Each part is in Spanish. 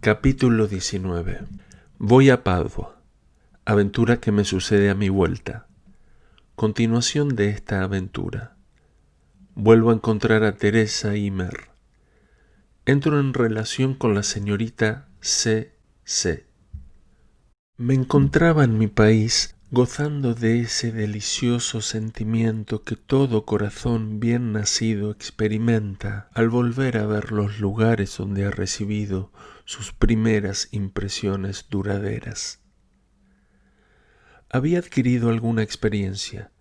Capítulo 19. Voy a Padua. Aventura que me sucede a mi vuelta. Continuación de esta aventura. Vuelvo a encontrar a Teresa Imer. Entro en relación con la señorita C.C. Me encontraba en mi país gozando de ese delicioso sentimiento que todo corazón bien nacido experimenta al volver a ver los lugares donde ha recibido sus primeras impresiones duraderas. Había adquirido alguna experiencia,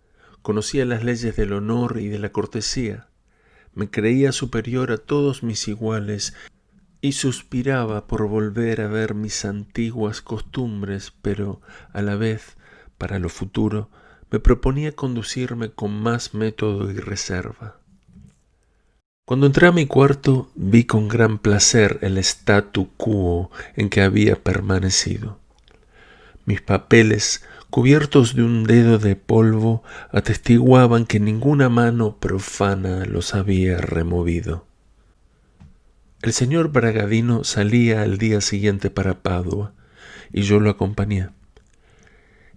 conocía las leyes del honor y de la cortesía, me creía superior a todos mis iguales y suspiraba por volver a ver mis antiguas costumbres, pero a la vez, para lo futuro, me proponía conducirme con más método y reserva. Cuando entré a mi cuarto, vi con gran placer el statu quo en que había permanecido. Mis papeles, cubiertos de un dedo de polvo, atestiguaban que ninguna mano profana los había removido. El señor Bragadino salía al día siguiente para Padua, y yo lo acompañé.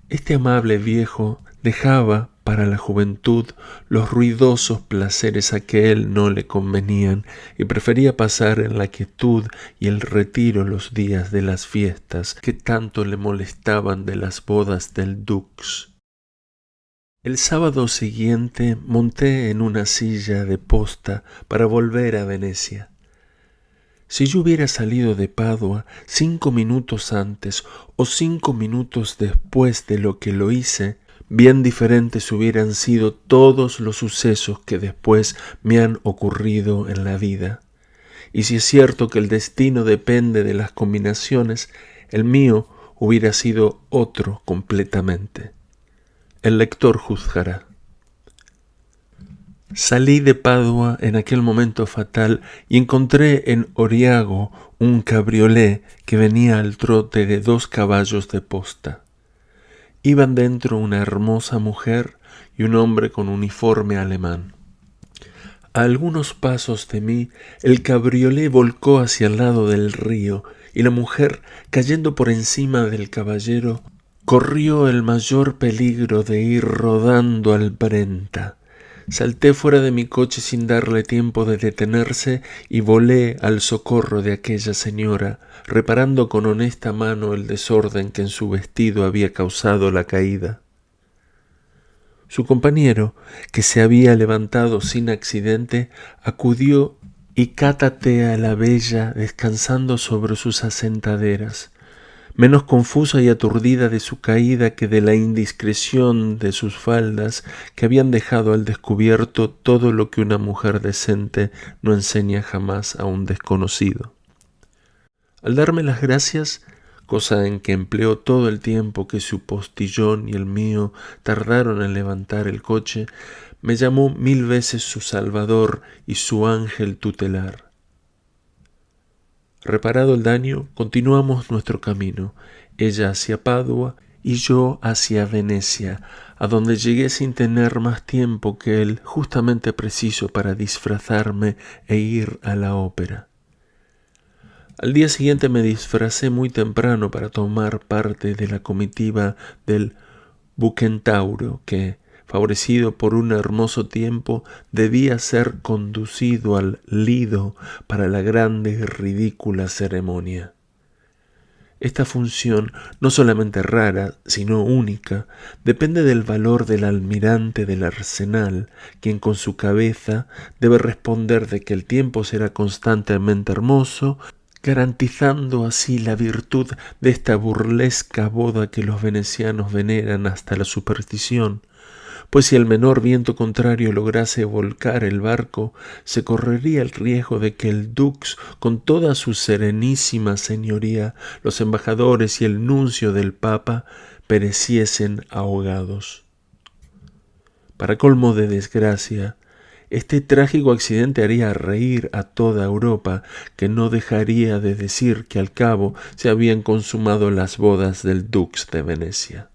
Este amable viejo dejaba para la juventud los ruidosos placeres a que él no le convenían y prefería pasar en la quietud y el retiro los días de las fiestas que tanto le molestaban de las bodas del dux. El sábado siguiente monté en una silla de posta para volver a Venecia. Si yo hubiera salido de Padua 5 minutos antes o 5 minutos después de lo que lo hice, bien diferentes hubieran sido todos los sucesos que después me han ocurrido en la vida. Y si es cierto que el destino depende de las combinaciones, el mío hubiera sido otro completamente. El lector juzgará. Salí de Padua en aquel momento fatal y encontré en Oriago un cabriolé que venía al trote de 2 caballos de posta. Iban dentro una hermosa mujer y un hombre con uniforme alemán. A algunos pasos de mí, el cabriolé volcó hacia el lado del río y la mujer, cayendo por encima del caballero, corrió el mayor peligro de ir rodando al Brenta. Salté fuera de mi coche sin darle tiempo de detenerse y volé al socorro de aquella señora, reparando con honesta mano el desorden que en su vestido había causado la caída. Su compañero, que se había levantado sin accidente, acudió y cátate a la bella descansando sobre sus asentaderas, menos confusa y aturdida de su caída que de la indiscreción de sus faldas que habían dejado al descubierto todo lo que una mujer decente no enseña jamás a un desconocido. Al darme las gracias, cosa en que empleó todo el tiempo que su postillón y el mío tardaron en levantar el coche, me llamó 1000 veces su salvador y su ángel tutelar. Reparado el daño, continuamos nuestro camino, ella hacia Padua y yo hacia Venecia, a donde llegué sin tener más tiempo que el justamente preciso para disfrazarme e ir a la ópera. Al día siguiente me disfracé muy temprano para tomar parte de la comitiva del Bucentauro que, favorecido por un hermoso tiempo, debía ser conducido al Lido para la grande y ridícula ceremonia. Esta función, no solamente rara, sino única, depende del valor del almirante del arsenal, quien con su cabeza debe responder de que el tiempo será constantemente hermoso, garantizando así la virtud de esta burlesca boda que los venecianos veneran hasta la superstición, pues si el menor viento contrario lograse volcar el barco, se correría el riesgo de que el dux, con toda su serenísima señoría, los embajadores y el nuncio del papa, pereciesen ahogados. Para colmo de desgracia, este trágico accidente haría reír a toda Europa, que no dejaría de decir que al cabo se habían consumado las bodas del dux de Venecia.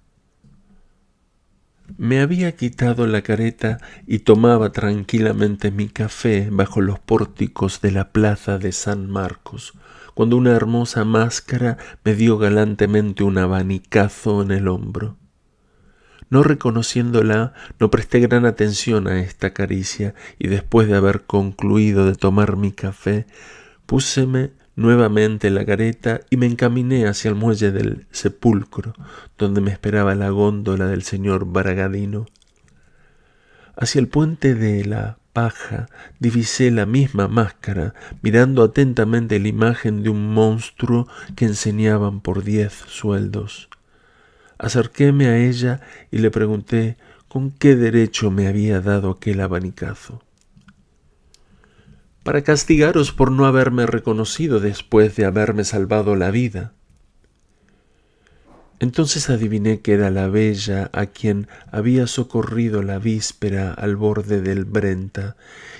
Me había quitado la careta y tomaba tranquilamente mi café bajo los pórticos de la plaza de San Marcos, cuando una hermosa máscara me dio galantemente un abanicazo en el hombro. No reconociéndola, no presté gran atención a esta caricia y después de haber concluido de tomar mi café, púseme nuevamente la careta y me encaminé hacia el muelle del Sepulcro, donde me esperaba la góndola del señor Bragadino. Hacia el puente de la Paja divisé la misma máscara, mirando atentamente la imagen de un monstruo que enseñaban por 10 sueldos. Acerquéme a ella y le pregunté con qué derecho me había dado aquel abanicazo. Para castigaros por no haberme reconocido después de haberme salvado la vida. Entonces adiviné que era la bella a quien había socorrido la víspera al borde del Brenta,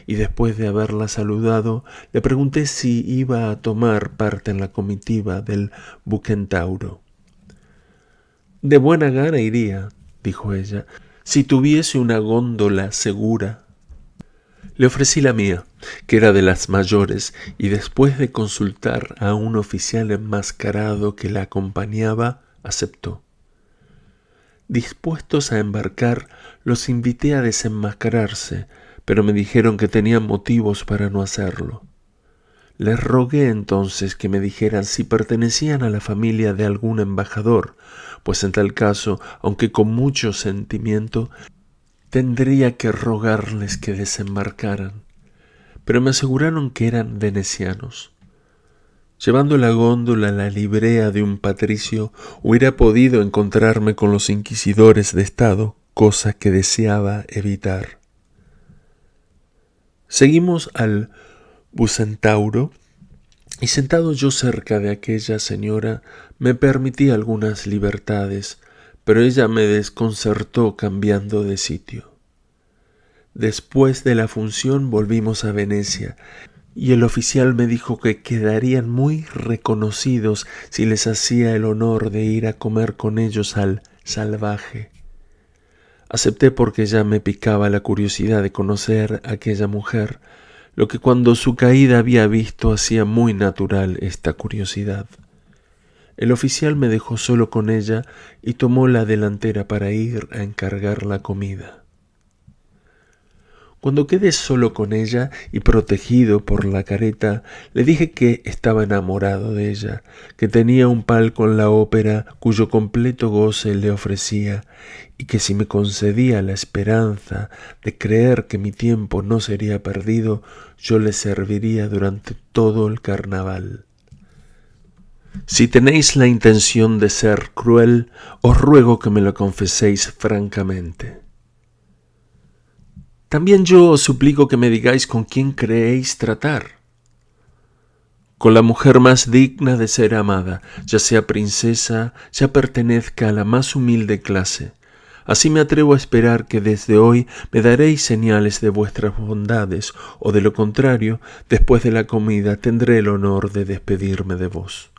y después de haberla saludado, le pregunté si iba a tomar parte en la comitiva del Bucentauro. «De buena gana iría», dijo ella, «si tuviese una góndola segura». Le ofrecí la mía, que era de las mayores, y después de consultar a un oficial enmascarado que la acompañaba, aceptó. Dispuestos a embarcar, los invité a desenmascararse, pero me dijeron que tenían motivos para no hacerlo. Les rogué entonces que me dijeran si pertenecían a la familia de algún embajador, pues en tal caso, aunque con mucho sentimiento, tendría que rogarles que desembarcaran. Pero me aseguraron que eran venecianos. Llevando la góndola a la librea de un patricio, hubiera podido encontrarme con los inquisidores de Estado, cosa que deseaba evitar. Seguimos al Bucentauro, y sentado yo cerca de aquella señora, me permití algunas libertades, pero ella me desconcertó cambiando de sitio. Después de la función volvimos a Venecia, y el oficial me dijo que quedarían muy reconocidos si les hacía el honor de ir a comer con ellos al Salvaje. Acepté porque ya me picaba la curiosidad de conocer a aquella mujer, lo que cuando su caída había visto hacía muy natural esta curiosidad. El oficial me dejó solo con ella y tomó la delantera para ir a encargar la comida. Cuando quedé solo con ella y protegido por la careta, le dije que estaba enamorado de ella, que tenía un palco en la ópera cuyo completo goce le ofrecía, y que si me concedía la esperanza de creer que mi tiempo no sería perdido, yo le serviría durante todo el carnaval. Si tenéis la intención de ser cruel, os ruego que me lo confeséis francamente. También yo os suplico que me digáis con quién creéis tratar. Con la mujer más digna de ser amada, ya sea princesa, ya pertenezca a la más humilde clase. Así me atrevo a esperar que desde hoy me daréis señales de vuestras bondades, o de lo contrario, después de la comida tendré el honor de despedirme de vos.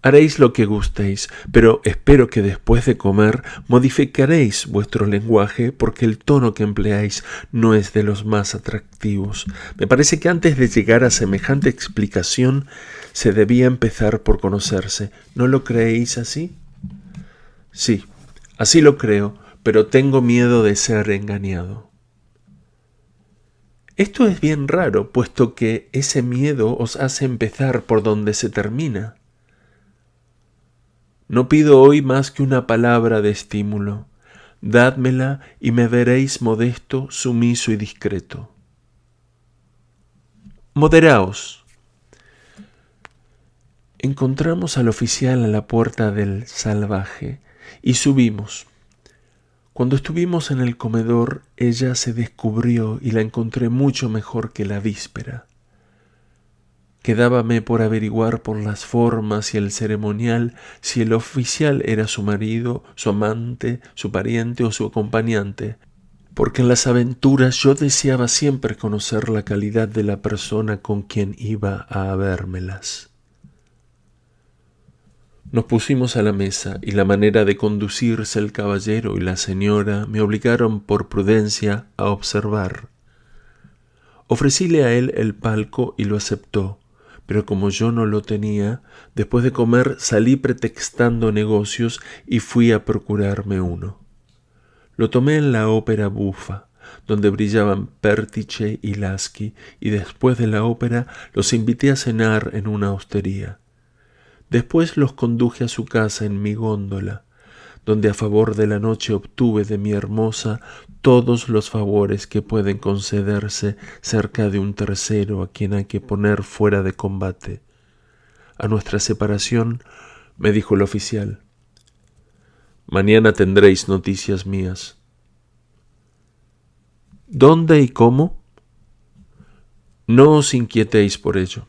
Haréis lo que gustéis, pero espero que después de comer modificaréis vuestro lenguaje porque el tono que empleáis no es de los más atractivos. Me parece que antes de llegar a semejante explicación se debía empezar por conocerse. ¿No lo creéis así? Sí, así lo creo, pero tengo miedo de ser engañado. Esto es bien raro, puesto que ese miedo os hace empezar por donde se termina. No pido hoy más que una palabra de estímulo. Dádmela y me veréis modesto, sumiso y discreto. Moderaos. Encontramos al oficial a la puerta del Salvaje y subimos. Cuando estuvimos en el comedor, ella se descubrió y la encontré mucho mejor que la víspera. Quedábame por averiguar por las formas y el ceremonial si el oficial era su marido, su amante, su pariente o su acompañante, porque en las aventuras yo deseaba siempre conocer la calidad de la persona con quien iba a habérmelas. Nos pusimos a la mesa y la manera de conducirse el caballero y la señora me obligaron por prudencia a observar. Ofrecíle a él el palco y lo aceptó, pero como yo no lo tenía, después de comer salí pretextando negocios y fui a procurarme uno. Lo tomé en la ópera bufa, donde brillaban Pertiche y Laschi, y después de la ópera los invité a cenar en una hostería. Después los conduje a su casa en mi góndola, donde a favor de la noche obtuve de mi hermosa todos los favores que pueden concederse cerca de un tercero a quien hay que poner fuera de combate. A nuestra separación me dijo el oficial: «Mañana tendréis noticias mías». «¿Dónde y cómo?» «No os inquietéis por ello».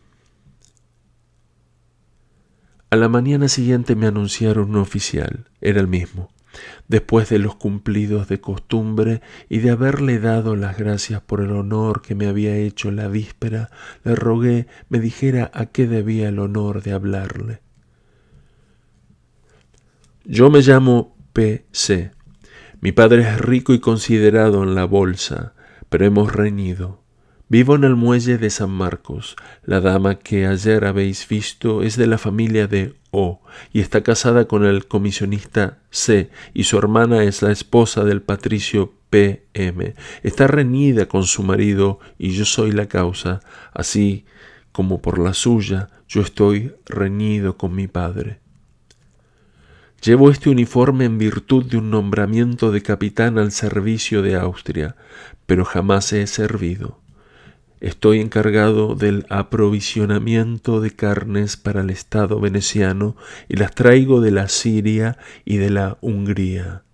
A la mañana siguiente me anunciaron un oficial. Era el mismo. Después de los cumplidos de costumbre y de haberle dado las gracias por el honor que me había hecho la víspera, le rogué me dijera a qué debía el honor de hablarle. «Yo me llamo P.C. Mi padre es rico y considerado en la bolsa, pero hemos reñido. Vivo en el muelle de San Marcos. La dama que ayer habéis visto es de la familia de O y está casada con el comisionista C, y su hermana es la esposa del patricio P.M. Está reñida con su marido y yo soy la causa, así como por la suya yo estoy reñido con mi padre. Llevo este uniforme en virtud de un nombramiento de capitán al servicio de Austria, pero jamás he servido. Estoy encargado del aprovisionamiento de carnes para el Estado veneciano y las traigo de la Siria y de la Hungría.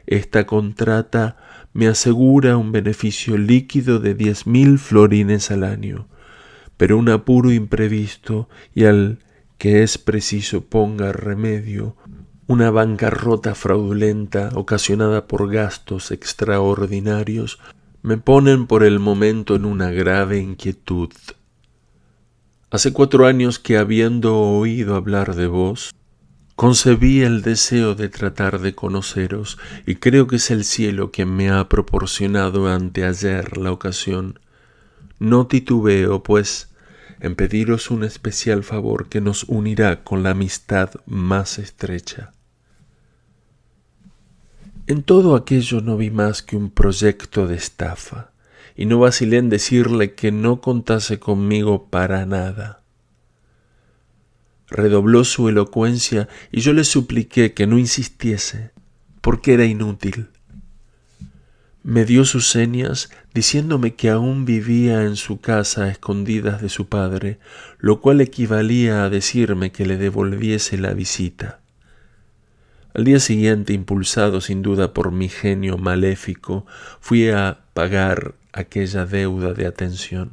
Esta contrata me asegura un beneficio líquido de 10.000 florines al año, pero un apuro imprevisto y al que es preciso ponga remedio, una bancarrota fraudulenta ocasionada por gastos extraordinarios, me ponen por el momento en una grave inquietud. Hace 4 años que, habiendo oído hablar de vos, concebí el deseo de tratar de conoceros, y creo que es el cielo quien me ha proporcionado anteayer la ocasión. No titubeo, pues, en pediros un especial favor que nos unirá con la amistad más estrecha. En todo aquello no vi más que un proyecto de estafa, y no vacilé en decirle que no contase conmigo para nada. Redobló su elocuencia y yo le supliqué que no insistiese, porque era inútil. Me dio sus señas diciéndome que aún vivía en su casa a escondidas de su padre, lo cual equivalía a decirme que le devolviese la visita. Al día siguiente, impulsado sin duda por mi genio maléfico, fui a pagar aquella deuda de atención.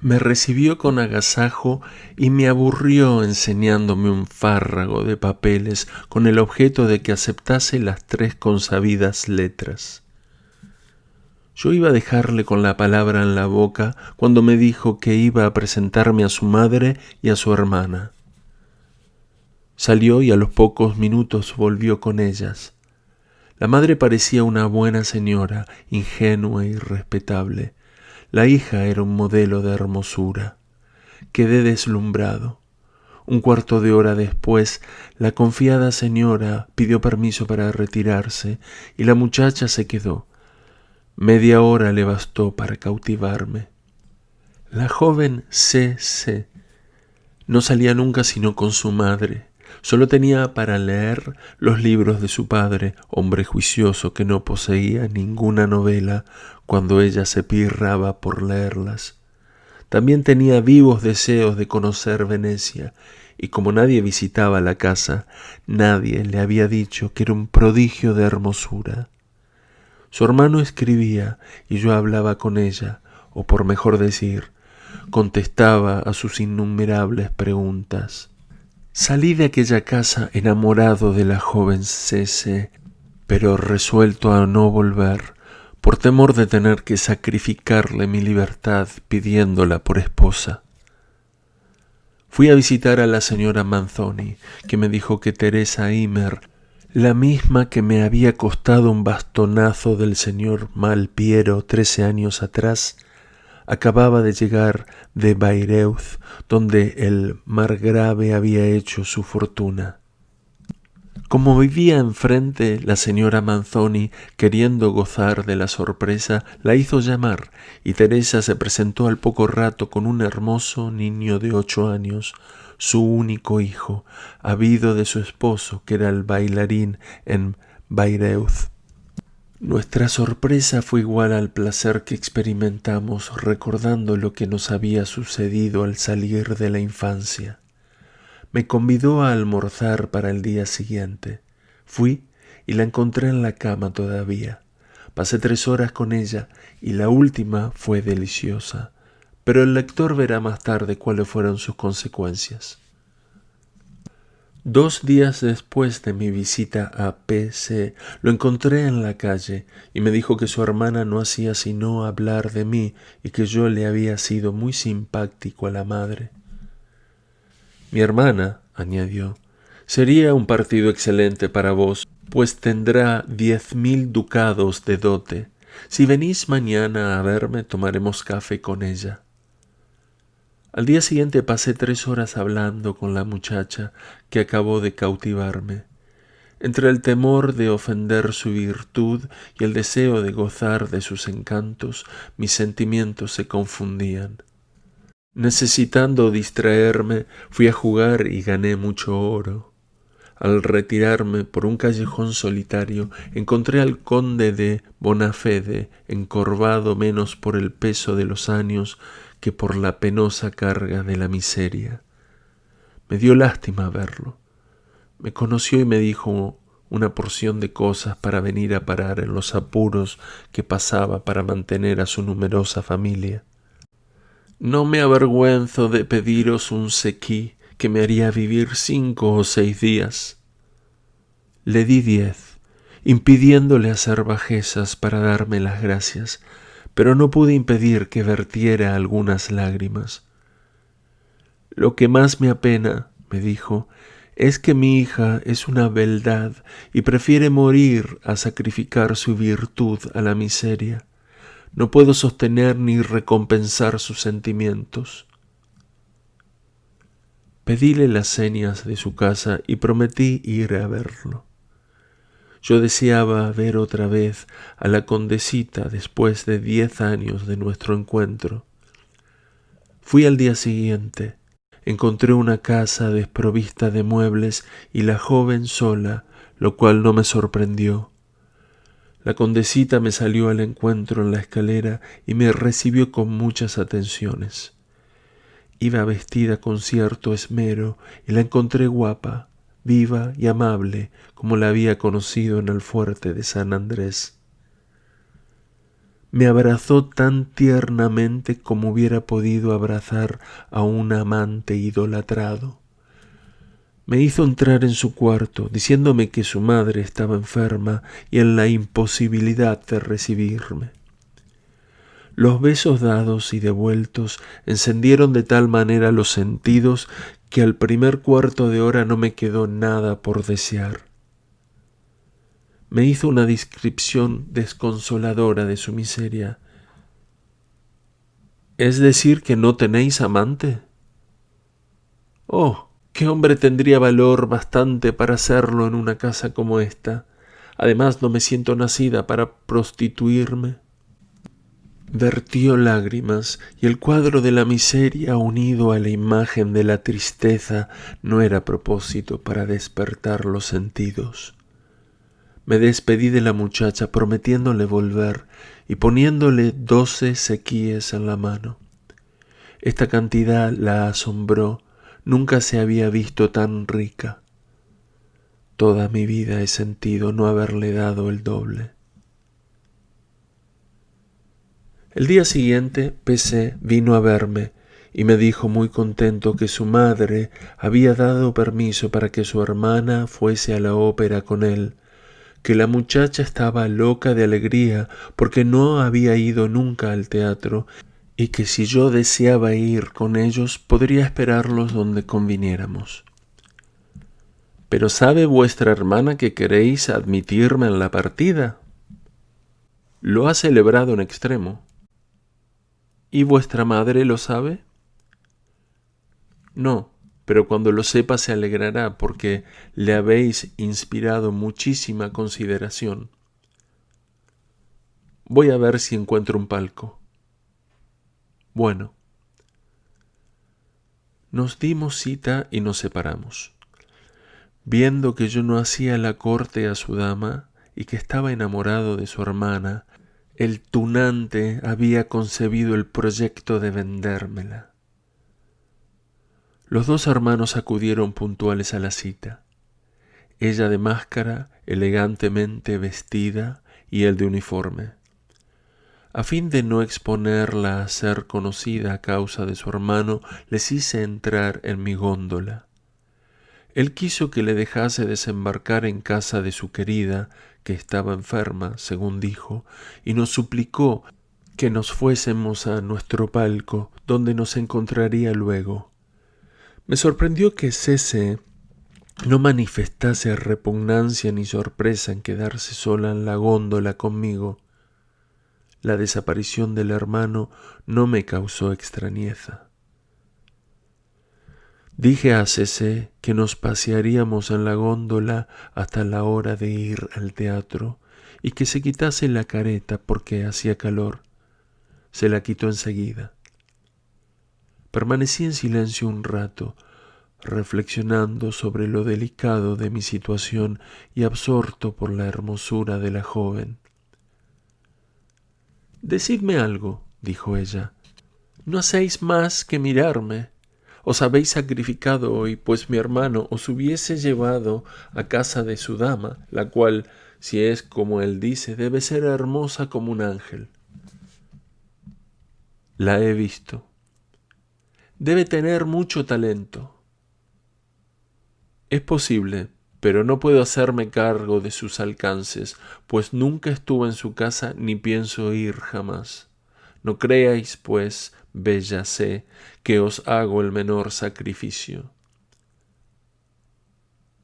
Me recibió con agasajo y me aburrió enseñándome un fárrago de papeles con el objeto de que aceptase las 3 consabidas letras. Yo iba a dejarle con la palabra en la boca cuando me dijo que iba a presentarme a su madre y a su hermana. Salió y a los pocos minutos volvió con ellas. La madre parecía una buena señora, ingenua y respetable. La hija era un modelo de hermosura. Quedé deslumbrado. Un cuarto de hora después, la confiada señora pidió permiso para retirarse y la muchacha se quedó. Media hora le bastó para cautivarme. La joven C.C. no salía nunca sino con su madre. Solo tenía para leer los libros de su padre, hombre juicioso que no poseía ninguna novela cuando ella se pirraba por leerlas. También tenía vivos deseos de conocer Venecia, y como nadie visitaba la casa, nadie le había dicho que era un prodigio de hermosura. Su hermano escribía y yo hablaba con ella, o por mejor decir, contestaba a sus innumerables preguntas. Salí de aquella casa enamorado de la joven C.C., pero resuelto a no volver, por temor de tener que sacrificarle mi libertad pidiéndola por esposa. Fui a visitar a la señora Manzoni, que me dijo que Teresa Imer, la misma que me había costado un bastonazo del señor Malpiero 13 años atrás, Acababa de llegar de Bayreuth, donde el margrave había hecho su fortuna. Como vivía enfrente, la señora Manzoni, queriendo gozar de la sorpresa, la hizo llamar, y Teresa se presentó al poco rato con un hermoso niño de 8 años, su único hijo, habido de su esposo, que era el bailarín en Bayreuth. Nuestra sorpresa fue igual al placer que experimentamos recordando lo que nos había sucedido al salir de la infancia. Me convidó a almorzar para el día siguiente. Fui y la encontré en la cama todavía. Pasé 3 horas con ella y la última fue deliciosa, pero el lector verá más tarde cuáles fueron sus consecuencias. 2 días después de mi visita a P.C., lo encontré en la calle y me dijo que su hermana no hacía sino hablar de mí y que yo le había sido muy simpático a la madre. Mi hermana, añadió, sería un partido excelente para vos, pues tendrá 10.000 ducados de dote. Si venís mañana a verme, tomaremos café con ella. Al día siguiente pasé 3 horas hablando con la muchacha que acabó de cautivarme. Entre el temor de ofender su virtud y el deseo de gozar de sus encantos, mis sentimientos se confundían. Necesitando distraerme, fui a jugar y gané mucho oro. Al retirarme por un callejón solitario, encontré al conde de Bonafede, encorvado menos por el peso de los años que por la penosa carga de la miseria. Me dio lástima verlo. Me conoció y me dijo una porción de cosas para venir a parar en los apuros que pasaba para mantener a su numerosa familia. No me avergüenzo de pediros un sequí que me haría vivir 5 o 6 días. Le di 10, impidiéndole hacer bajezas para darme las gracias, pero no pude impedir que vertiera algunas lágrimas. Lo que más me apena, me dijo, es que mi hija es una beldad y prefiere morir a sacrificar su virtud a la miseria. No puedo sostener ni recompensar sus sentimientos. Pedíle las señas de su casa y prometí ir a verlo. Yo deseaba ver otra vez a la condesita después de 10 años de nuestro encuentro. Fui al día siguiente. Encontré una casa desprovista de muebles y la joven sola, lo cual no me sorprendió. La condesita me salió al encuentro en la escalera y me recibió con muchas atenciones. Iba vestida con cierto esmero y la encontré guapa, viva y amable como la había conocido en el fuerte de San Andrés. Me abrazó tan tiernamente como hubiera podido abrazar a un amante idolatrado. Me hizo entrar en su cuarto, diciéndome que su madre estaba enferma y en la imposibilidad de recibirme. Los besos dados y devueltos encendieron de tal manera los sentidos que al primer cuarto de hora no me quedó nada por desear. Me hizo una descripción desconsoladora de su miseria. ¿Es decir que no tenéis amante? Oh, ¿qué hombre tendría valor bastante para hacerlo en una casa como esta? Además, no me siento nacida para prostituirme. Vertió lágrimas, y el cuadro de la miseria unido a la imagen de la tristeza no era propósito para despertar los sentidos. Me despedí de la muchacha prometiéndole volver y poniéndole 12 sequíes en la mano. Esta cantidad la asombró, nunca se había visto tan rica. Toda mi vida he sentido no haberle dado el doble. El día siguiente, P.C. vino a verme y me dijo muy contento que su madre había dado permiso para que su hermana fuese a la ópera con él, que la muchacha estaba loca de alegría porque no había ido nunca al teatro y que si yo deseaba ir con ellos podría esperarlos donde conviniéramos. ¿Pero sabe vuestra hermana que queréis admitirme en la partida? Lo ha celebrado en extremo. ¿Y vuestra madre lo sabe? No, pero cuando lo sepa se alegrará porque le habéis inspirado muchísima consideración. Voy a ver si encuentro un palco. Bueno. Nos dimos cita y nos separamos. Viendo que yo no hacía la corte a su dama y que estaba enamorado de su hermana, el tunante había concebido el proyecto de vendérmela. Los dos hermanos acudieron puntuales a la cita, ella de máscara, elegantemente vestida, y él de uniforme. A fin de no exponerla a ser conocida a causa de su hermano, les hice entrar en mi góndola. Él quiso que le dejase desembarcar en casa de su querida, que estaba enferma, según dijo, y nos suplicó que nos fuésemos a nuestro palco, donde nos encontraría luego. Me sorprendió que Cece no manifestase repugnancia ni sorpresa en quedarse sola en la góndola conmigo. La desaparición del hermano no me causó extrañeza. Dije a Cece que nos pasearíamos en la góndola hasta la hora de ir al teatro y que se quitase la careta porque hacía calor. Se la quitó enseguida. Permanecí en silencio un rato, reflexionando sobre lo delicado de mi situación y absorto por la hermosura de la joven. «Decidme algo», dijo ella. «No hacéis más que mirarme. Os habéis sacrificado hoy, pues mi hermano os hubiese llevado a casa de su dama, la cual, si es como él dice, debe ser hermosa como un ángel. La he visto. Debe tener mucho talento. Es posible, pero no puedo hacerme cargo de sus alcances, pues nunca estuve en su casa ni pienso ir jamás. No creáis, pues, bella C, que os hago el menor sacrificio».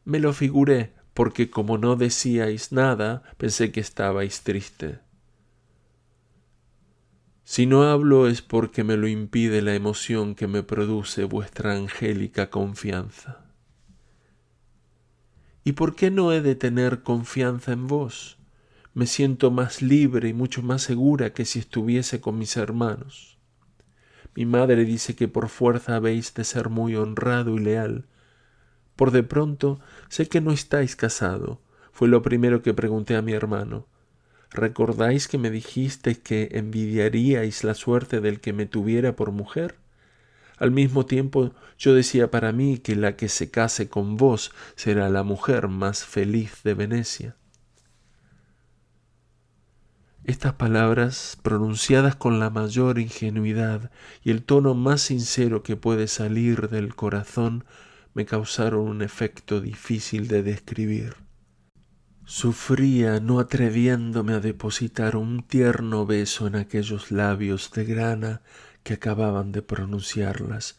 Me lo figuré, porque como no decíais nada, pensé que estabais triste. Si no hablo es porque me lo impide la emoción que me produce vuestra angélica confianza. ¿Y por qué no he de tener confianza en vos? Me siento más libre y mucho más segura que si estuviese con mis hermanos. Mi madre dice que por fuerza habéis de ser muy honrado y leal. Por de pronto sé que no estáis casado. Fue lo primero que pregunté a mi hermano. ¿Recordáis que me dijisteis que envidiaríais la suerte del que me tuviera por mujer? Al mismo tiempo yo decía para mí que la que se case con vos será la mujer más feliz de Venecia. Estas palabras, pronunciadas con la mayor ingenuidad y el tono más sincero que puede salir del corazón, me causaron un efecto difícil de describir. Sufría no atreviéndome a depositar un tierno beso en aquellos labios de grana que acababan de pronunciarlas,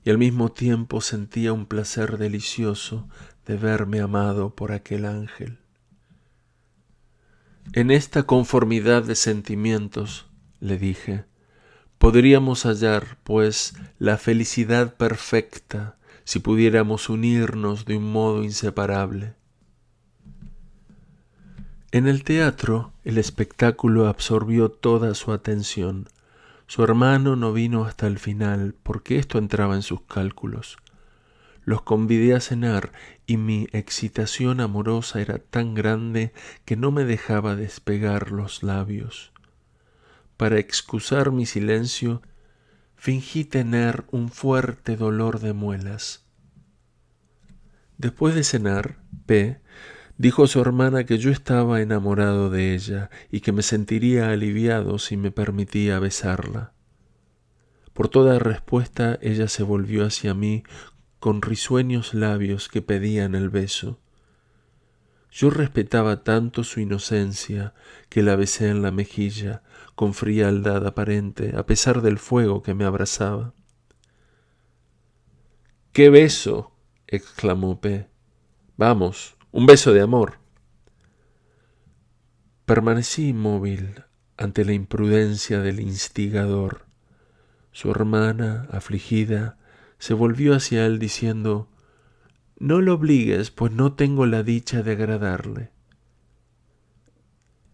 y al mismo tiempo sentía un placer delicioso de verme amado por aquel ángel. En esta conformidad de sentimientos, le dije, podríamos hallar, pues, la felicidad perfecta si pudiéramos unirnos de un modo inseparable. En el teatro, el espectáculo absorbió toda su atención. Su hermano no vino hasta el final, porque esto entraba en sus cálculos. Los convidé a cenar y mi excitación amorosa era tan grande que no me dejaba despegar los labios. Para excusar mi silencio, fingí tener un fuerte dolor de muelas. Después de cenar, P. dijo a su hermana que yo estaba enamorado de ella y que me sentiría aliviado si me permitía besarla. Por toda respuesta ella se volvió hacia mí con risueños labios que pedían el beso. Yo respetaba tanto su inocencia que la besé en la mejilla con frialdad aparente, a pesar del fuego que me abrazaba. —¡Qué beso! —exclamó P. —Vamos, un beso de amor. Permanecí inmóvil ante la imprudencia del instigador. Su hermana, afligida, se volvió hacia él diciendo: «No lo obligues, pues no tengo la dicha de agradarle».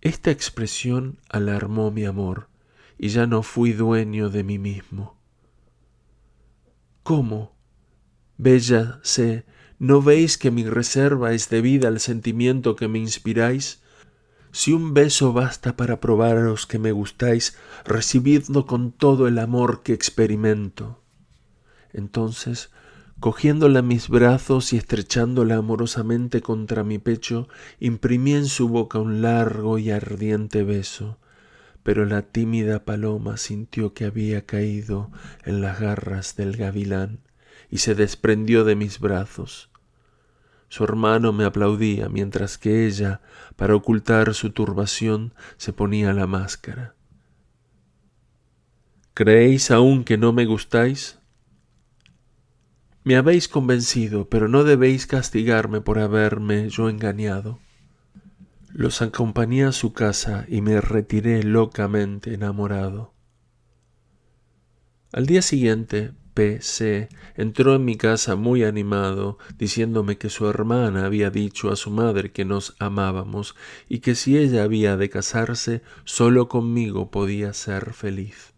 Esta expresión alarmó mi amor, y ya no fui dueño de mí mismo. «¿Cómo? Bella C, ¿no veis que mi reserva es debida al sentimiento que me inspiráis? Si un beso basta para probaros que me gustáis, recibidlo con todo el amor que experimento». Entonces, cogiéndola en mis brazos y estrechándola amorosamente contra mi pecho, imprimí en su boca un largo y ardiente beso, pero la tímida paloma sintió que había caído en las garras del gavilán y se desprendió de mis brazos. Su hermano me aplaudía, mientras que ella, para ocultar su turbación, se ponía la máscara. ¿Creéis aún que no me gustáis? Me habéis convencido, pero no debéis castigarme por haberme yo engañado. Los acompañé a su casa y me retiré locamente enamorado. Al día siguiente, P.C. entró en mi casa muy animado, diciéndome que su hermana había dicho a su madre que nos amábamos y que si ella había de casarse, solo conmigo podía ser feliz.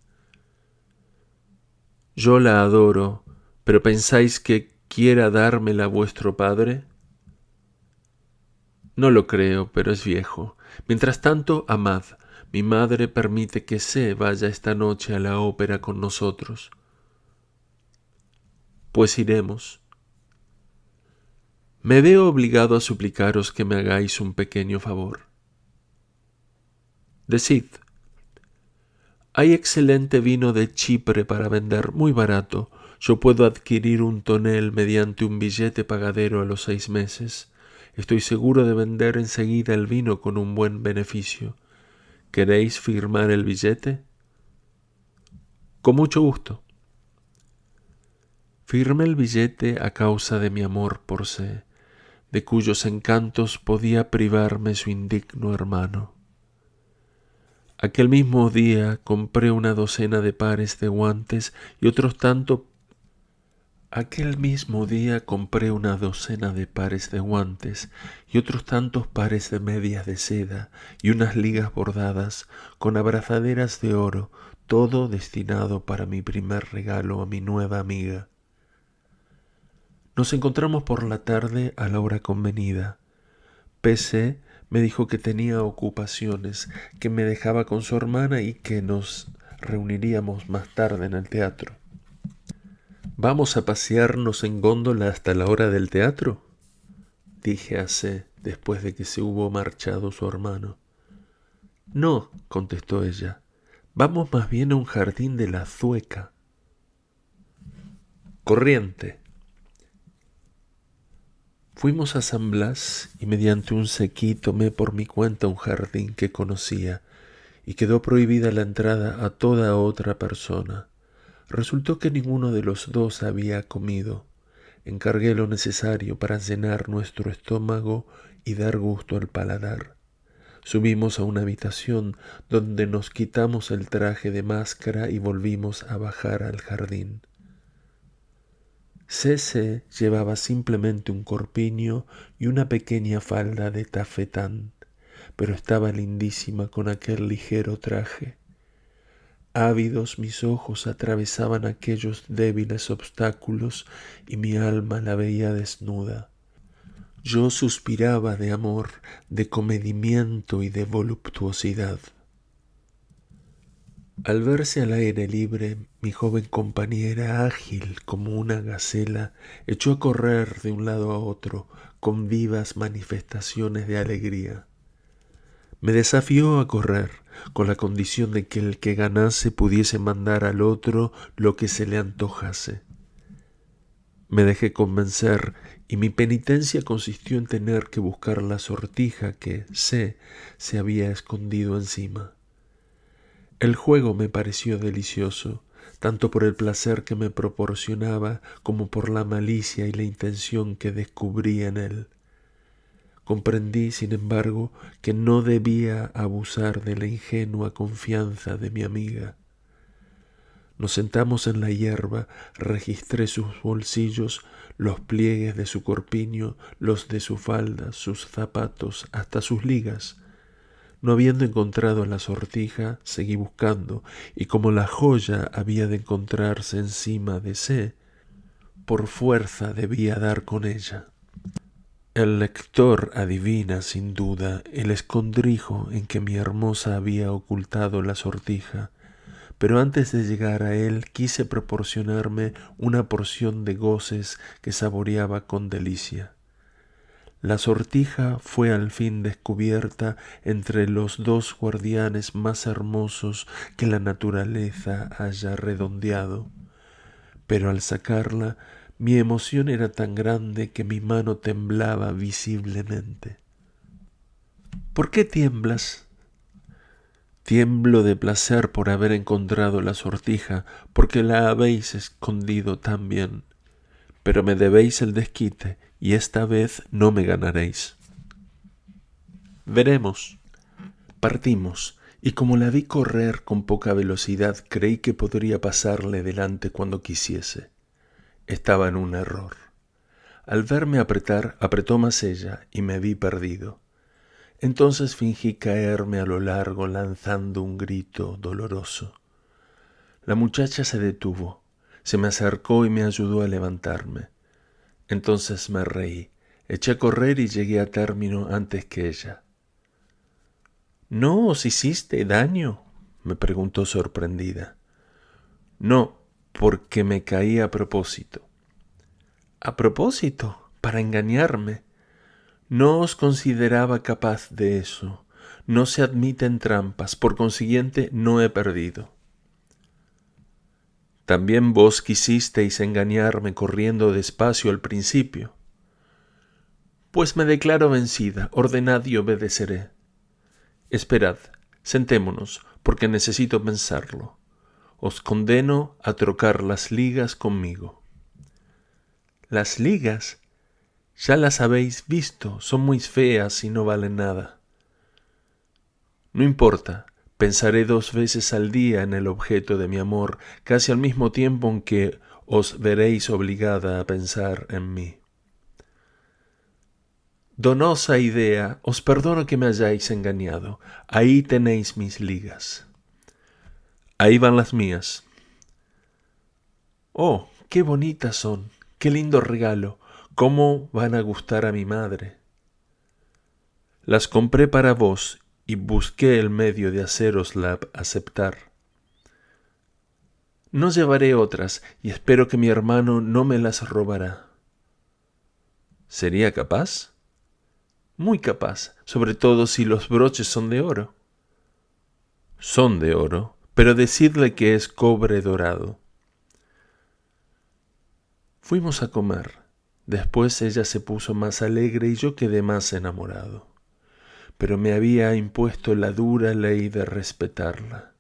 Yo la adoro, pero ¿pensáis que quiera dármela vuestro padre? No lo creo, pero es viejo. Mientras tanto, amad. Mi madre permite que C vaya esta noche a la ópera con nosotros. Pues iremos. Me veo obligado a suplicaros que me hagáis un pequeño favor. Decid. Hay excelente vino de Chipre para vender, muy barato. Yo puedo adquirir un tonel mediante un billete pagadero a los 6 meses. Estoy seguro de vender enseguida el vino con un buen beneficio. ¿Queréis firmar el billete? Con mucho gusto. Firmé el billete a causa de mi amor por C, de cuyos encantos podía privarme su indigno hermano. Aquel mismo día compré una docena de pares de guantes y otros tantos pares de medias de seda y unas ligas bordadas con abrazaderas de oro, todo destinado para mi primer regalo a mi nueva amiga. Nos encontramos por la tarde a la hora convenida. P.C. me dijo que tenía ocupaciones, que me dejaba con su hermana y que nos reuniríamos más tarde en el teatro. ¿Vamos a pasearnos en góndola hasta la hora del teatro?, dije a C después de que se hubo marchado su hermano. No, contestó ella, vamos más bien a un jardín de la Zueca. Corriente. Fuimos a San Blas y mediante un sequí tomé por mi cuenta un jardín que conocía y quedó prohibida la entrada a toda otra persona. Resultó que ninguno de los dos había comido. Encargué lo necesario para llenar nuestro estómago y dar gusto al paladar. Subimos a una habitación donde nos quitamos el traje de máscara y volvimos a bajar al jardín. C.C. llevaba simplemente un corpiño y una pequeña falda de tafetán, pero estaba lindísima con aquel ligero traje. Ávidos mis ojos atravesaban aquellos débiles obstáculos y mi alma la veía desnuda. Yo suspiraba de amor, de comedimiento y de voluptuosidad. Al verse al aire libre, mi joven compañera, ágil como una gacela, echó a correr de un lado a otro con vivas manifestaciones de alegría. Me desafió a correr, con la condición de que el que ganase pudiese mandar al otro lo que se le antojase. Me dejé convencer y mi penitencia consistió en tener que buscar la sortija que C se había escondido encima. El juego me pareció delicioso, tanto por el placer que me proporcionaba como por la malicia y la intención que descubrí en él. Comprendí, sin embargo, que no debía abusar de la ingenua confianza de mi amiga. Nos sentamos en la hierba, registré sus bolsillos, los pliegues de su corpiño, los de su falda, sus zapatos, hasta sus ligas. No habiendo encontrado la sortija, seguí buscando, y como la joya había de encontrarse encima de C, por fuerza debía dar con ella. El lector adivina, sin duda, el escondrijo en que mi hermosa había ocultado la sortija, pero antes de llegar a él quise proporcionarme una porción de goces que saboreaba con delicia. La sortija fue al fin descubierta entre los dos guardianes más hermosos que la naturaleza haya redondeado, pero al sacarla mi emoción era tan grande que mi mano temblaba visiblemente. ¿Por qué tiemblas? Tiemblo de placer por haber encontrado la sortija, porque la habéis escondido tan bien. Pero me debéis el desquite, y esta vez no me ganaréis. Veremos. Partimos, y como la vi correr con poca velocidad, creí que podría pasarle delante cuando quisiese. Estaba en un error. Al verme apretar, apretó más ella, y me vi perdido. Entonces fingí caerme a lo largo lanzando un grito doloroso. La muchacha se detuvo, se me acercó y me ayudó a levantarme. Entonces me reí, eché a correr y llegué a término antes que ella. ¿No os hiciste daño?, me preguntó sorprendida. No, porque me caí a propósito. ¿A propósito? ¿Para engañarme? No os consideraba capaz de eso. No se admiten trampas, por consiguiente no he perdido. También vos quisisteis engañarme corriendo despacio al principio. Pues me declaro vencida, ordenad y obedeceré. Esperad, sentémonos, porque necesito pensarlo. Os condeno a trocar las ligas conmigo. ¿Las ligas? Ya las habéis visto, son muy feas y no valen nada. No importa, pensaré 2 veces al día en el objeto de mi amor, casi al mismo tiempo en que os veréis obligada a pensar en mí. Donosa idea, os perdono que me hayáis engañado. Ahí tenéis mis ligas. Ahí van las mías. Oh, qué bonitas son, qué lindo regalo. ¿Cómo van a gustar a mi madre? Las compré para vos y busqué el medio de hacérosla aceptar. No llevaré otras y espero que mi hermano no me las robará. ¿Sería capaz? Muy capaz, sobre todo si los broches son de oro. Son de oro, pero decidle que es cobre dorado. Fuimos a comer. Después ella se puso más alegre y yo quedé más enamorado. Pero me había impuesto la dura ley de respetarla.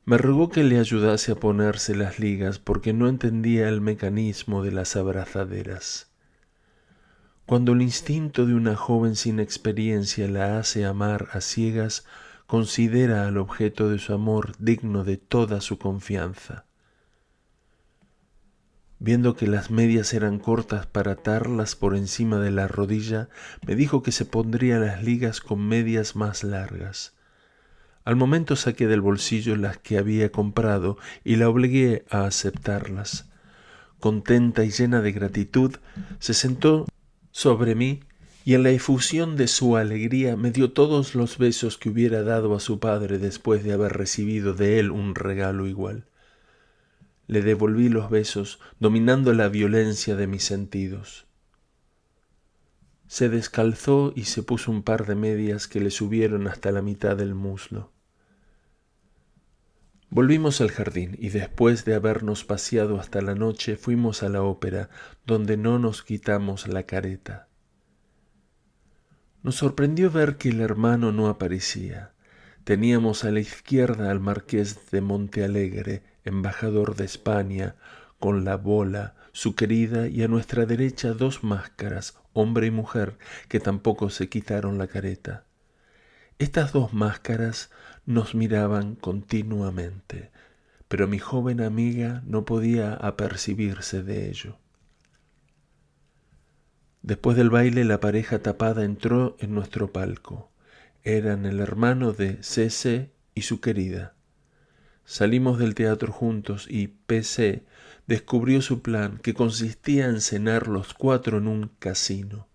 Me rogó que le ayudase a ponerse las ligas porque no entendía el mecanismo de las abrazaderas. Cuando el instinto de una joven sin experiencia la hace amar a ciegas, considera al objeto de su amor digno de toda su confianza. Viendo que las medias eran cortas para atarlas por encima de la rodilla, me dijo que se pondría las ligas con medias más largas. Al momento saqué del bolsillo las que había comprado y la obligué a aceptarlas. Contenta y llena de gratitud, se sentó sobre mí y en la efusión de su alegría me dio todos los besos que hubiera dado a su padre después de haber recibido de él un regalo igual. Le devolví los besos, dominando la violencia de mis sentidos. Se descalzó y se puso un par de medias que le subieron hasta la mitad del muslo. Volvimos al jardín y después de habernos paseado hasta la noche fuimos a la ópera, donde no nos quitamos la careta. Nos sorprendió ver que el hermano no aparecía. Teníamos a la izquierda al marqués de Montealegre, embajador de España, con la bola, su querida, y a nuestra derecha 2 máscaras, hombre y mujer, que tampoco se quitaron la careta. Estas 2 máscaras nos miraban continuamente, pero mi joven amiga no podía apercibirse de ello. Después del baile, la pareja tapada entró en nuestro palco. Eran el hermano de C.C. y su querida. Salimos del teatro juntos y P.C. descubrió su plan, que consistía en cenar los cuatro en un casino.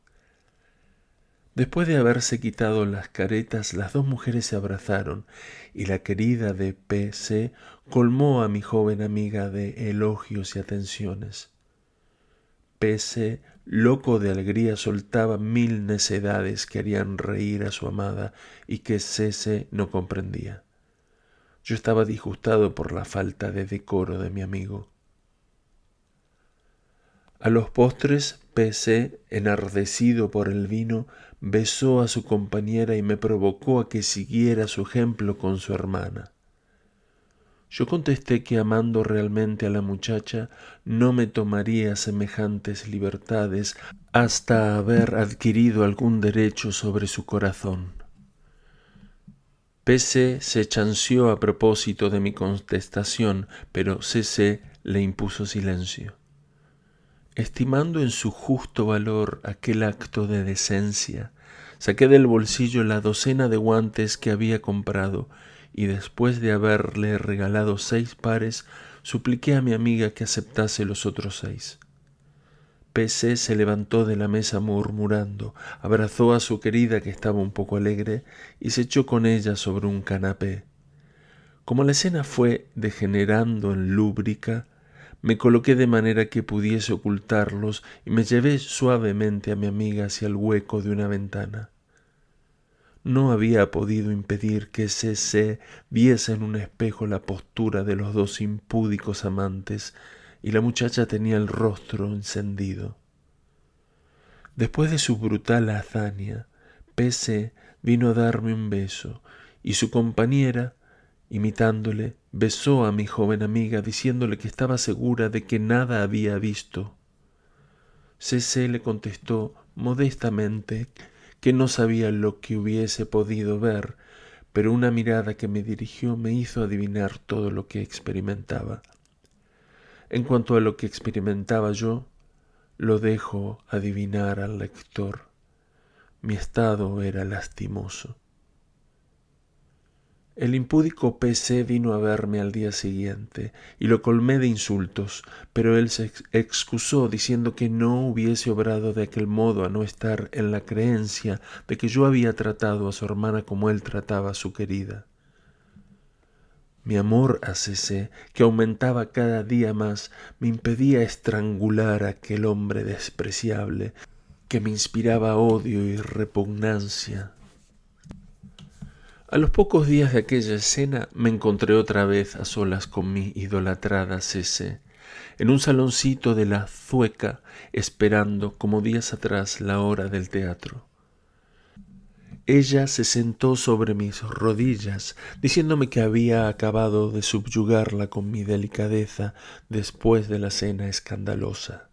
Después de haberse quitado las caretas, las dos mujeres se abrazaron y la querida de P.C. colmó a mi joven amiga de elogios y atenciones. P.C., loco de alegría, soltaba 1000 necedades que harían reír a su amada y que C.C. no comprendía. Yo estaba disgustado por la falta de decoro de mi amigo. A los postres, P.C., enardecido por el vino, besó a su compañera y me provocó a que siguiera su ejemplo con su hermana. Yo contesté que, amando realmente a la muchacha, no me tomaría semejantes libertades hasta haber adquirido algún derecho sobre su corazón. P.C. se chanceó a propósito de mi contestación, pero C.C. le impuso silencio. Estimando en su justo valor aquel acto de decencia, saqué del bolsillo la docena de guantes que había comprado y después de haberle regalado 6 pares, supliqué a mi amiga que aceptase los otros 6. P.C. se levantó de la mesa murmurando, abrazó a su querida que estaba un poco alegre y se echó con ella sobre un canapé. Como la escena fue degenerando en lúbrica, me coloqué de manera que pudiese ocultarlos y me llevé suavemente a mi amiga hacia el hueco de una ventana. No había podido impedir que C.C. viese en un espejo la postura de los dos impúdicos amantes, y la muchacha tenía el rostro encendido. Después de su brutal hazaña, P.C. vino a darme un beso, y su compañera, imitándole, besó a mi joven amiga, diciéndole que estaba segura de que nada había visto. C.C. le contestó modestamente que no sabía lo que hubiese podido ver, pero una mirada que me dirigió me hizo adivinar todo lo que experimentaba. En cuanto a lo que experimentaba yo, lo dejo adivinar al lector. Mi estado era lastimoso. El impúdico P.C. vino a verme al día siguiente y lo colmé de insultos, pero él se excusó diciendo que no hubiese obrado de aquel modo a no estar en la creencia de que yo había tratado a su hermana como él trataba a su querida. Mi amor a C.C., que aumentaba cada día más, me impedía estrangular a aquel hombre despreciable que me inspiraba odio y repugnancia. A los pocos días de aquella escena me encontré otra vez a solas con mi idolatrada C.C., en un saloncito de la Zueca, esperando, como días atrás, la hora del teatro. Ella se sentó sobre mis rodillas, diciéndome que había acabado de subyugarla con mi delicadeza después de la cena escandalosa.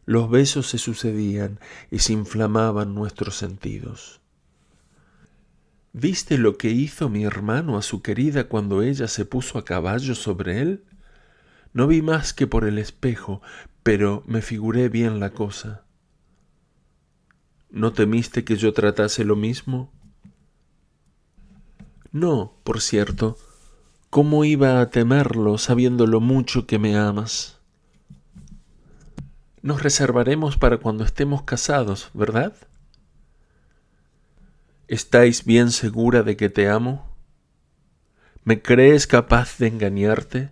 Los besos se sucedían y se inflamaban nuestros sentidos. ¿Viste lo que hizo mi hermano a su querida cuando ella se puso a caballo sobre él? No vi más que por el espejo, pero me figuré bien la cosa. ¿No temiste que yo tratase lo mismo? No, por cierto. ¿Cómo iba a temerlo sabiendo lo mucho que me amas? Nos reservaremos para cuando estemos casados, ¿verdad? ¿Estáis bien segura de que te amo? ¿Me crees capaz de engañarte?